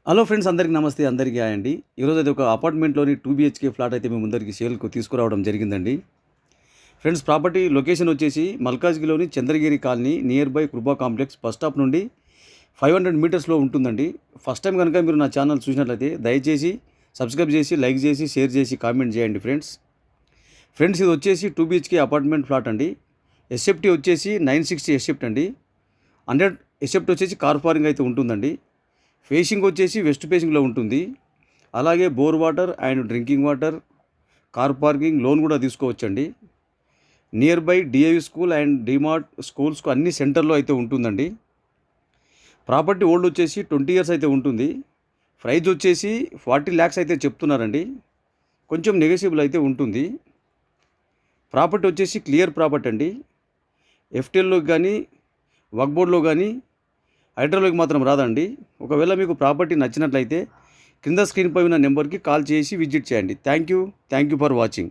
Hello friends, అందరికీ నమస్తే. అందరికీ హాయ్ అండి. ఈరోజు అయితే ఒక అపార్ట్మెంట్లోని 2 బీహెచ్కే ఫ్లాట్ అయితే మేము ముందరికి సేల్‌కు తీసుకురావడం జరిగిందండి. ఫ్రెండ్స్, ప్రాపర్టీ లొకేషన్ వచ్చేసి మల్కాజ్గిరిలోని చంద్రగిరి కాలనీ నియర్ బై కృపా కాంప్లెక్స్ బస్ స్టాప్ నుండి 500 మీటర్స్‌లో ఉంటుందండి. ఫస్ట్ టైం కనుక మీరు నా ఛానల్ చూసినట్లయితే దయచేసి సబ్స్క్రైబ్ చేసి, లైక్ చేసి, షేర్ చేసి, కామెంట్ చేయండి ఫ్రెండ్స్. ఫ్రెండ్స్, ఇది వచ్చేసి 2 బీహెచ్కే అపార్ట్మెంట్ ఫ్లాట్ అండి. ఎస్ఎఫ్టీ వచ్చేసి 960 ఎస్ఎఫ్టీ అండి. 100 ఎస్ఎఫ్టీ వచ్చేసి కార్ పార్కింగ్ అయితే ఉంటుందండి. ఫేసింగ్ వచ్చేసి వెస్ట్ ఫేసింగ్లో ఉంటుంది. అలాగే bore water and drinking water, car parking, loan కూడా తీసుకోవచ్చండి. Near by DIV school and DMart స్కూల్స్కు అన్ని సెంటర్లో అయితే ఉంటుందండి. ప్రాపర్టీ ఓల్డ్ వచ్చేసి 20 ఇయర్స్ అయితే ఉంటుంది. ప్రైజ్ వచ్చేసి 40 lakhs అయితే చెప్తున్నారండి. కొంచెం నెగోషియబుల్ అయితే ఉంటుంది. ప్రాపర్టీ వచ్చేసి క్లియర్ ప్రాపర్టీ అండి. ఎఫ్టీఎల్లోకి కానీ వక్ బోర్డ్లో కానీ హైడ్రాలోకి మాత్రం రాదండి. ఒకవేళ మీకు ప్రాపర్టీ నచ్చినట్లయితే కింద స్క్రీన్పై ఉన్న నెంబర్కి కాల్ చేసి విజిట్ చేయండి. Thank you for watching.